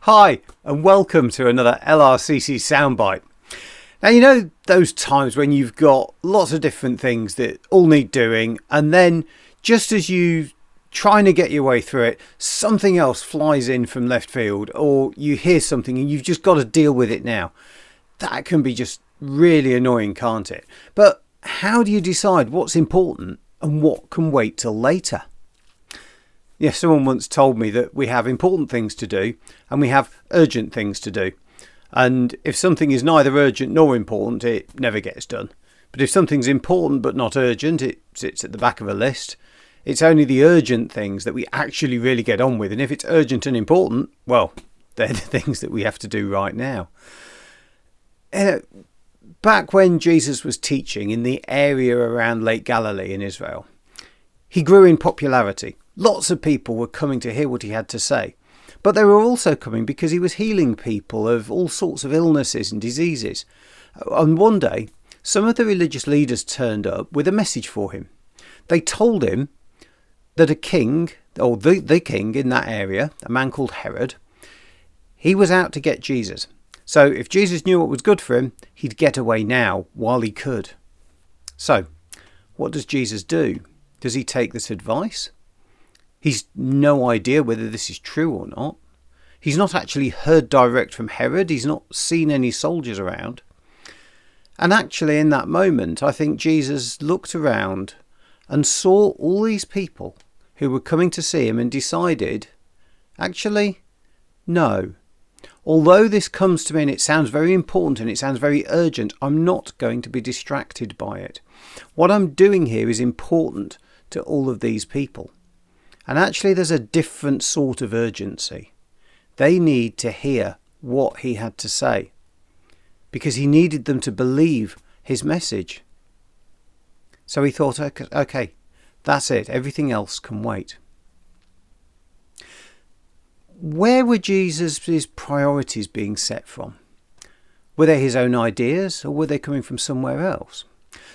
Hi, and welcome to another LRCC Soundbite. Now, you know those times when you've got lots of different things that all need doing, and then just as you trying to get your way through it, something else flies in from left field, or you hear something and you've just got to deal with it now. That can be just really annoying, can't it? But how do you decide what's important and what can wait till later? Yes, someone once told me that we have important things to do and we have urgent things to do. And if something is neither urgent nor important, it never gets done. But if something's important but not urgent, it sits at the back of a list. It's only the urgent things that we actually really get on with. And if it's urgent and important, well, they're the things that we have to do right now. Back when Jesus was teaching in the area around Lake Galilee in Israel, he grew in popularity. Lots of people were coming to hear what he had to say. But they were also coming because he was healing people of all sorts of illnesses and diseases. And one day, some of the religious leaders turned up with a message for him. They told him that a king, or the king in that area, a man called Herod, he was out to get Jesus. So if Jesus knew what was good for him, he'd get away now while he could. So, what does Jesus do? Does he take this advice? He's no idea whether this is true or not. He's not actually heard direct from Herod. He's not seen any soldiers around. And actually in that moment, I think Jesus looked around and saw all these people who were coming to see him and decided, actually, no. Although this comes to me and it sounds very important and it sounds very urgent, I'm not going to be distracted by it. What I'm doing here is important to all of these people. And actually there's a different sort of urgency. They need to hear what he had to say because he needed them to believe his message. So he thought, okay, that's it. Everything else can wait. Where were Jesus' priorities being set from? Were they his own ideas or were they coming from somewhere else?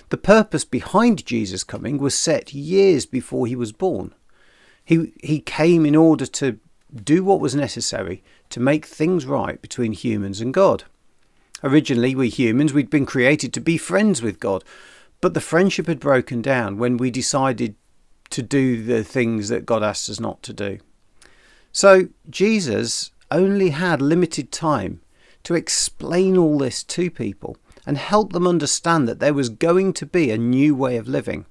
The purpose behind Jesus coming was set years before he was born. He came in order to do what was necessary to make things right between humans and God. Originally, we humans, we'd been created to be friends with God, but the friendship had broken down when we decided to do the things that God asked us not to do. So Jesus only had limited time to explain all this to people and help them understand that there was going to be a new way of living.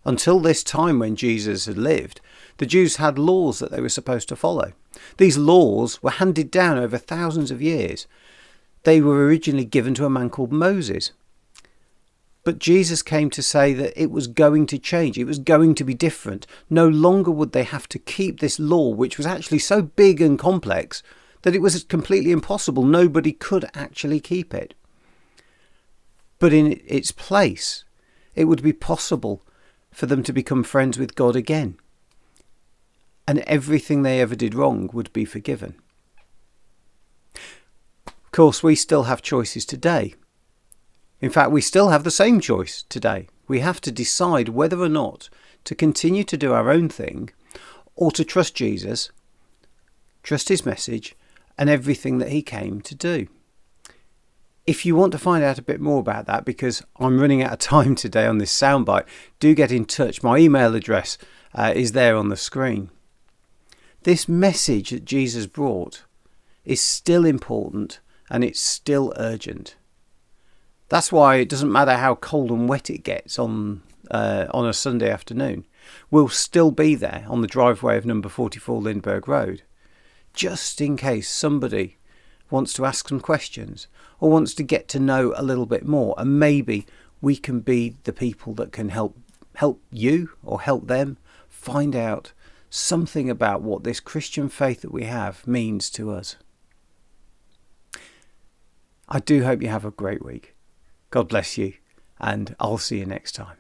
Until this time when Jesus had lived, the Jews had laws that they were supposed to follow. These laws were handed down over thousands of years. They were originally given to a man called Moses. But Jesus came to say that it was going to change. It was going to be different. No longer would they have to keep this law, which was actually so big and complex that it was completely impossible. Nobody could actually keep it. But in its place, it would be possible for them to become friends with God again. And everything they ever did wrong would be forgiven. Of course, we still have choices today. In fact, we still have the same choice today. We have to decide whether or not to continue to do our own thing or to trust Jesus, trust his message and everything that he came to do. If you want to find out a bit more about that, because I'm running out of time today on this soundbite, do get in touch. My email address is there on the screen. This message that Jesus brought is still important and it's still urgent. That's why it doesn't matter how cold and wet it gets on a Sunday afternoon. We'll still be there on the driveway of number 44 Lindbergh Road, just in case somebody wants to ask some questions or wants to get to know a little bit more, and maybe we can be the people that can help you or help them find out something about what this Christian faith that we have means to us. I do hope you have a great week. God bless you, and I'll see you next time.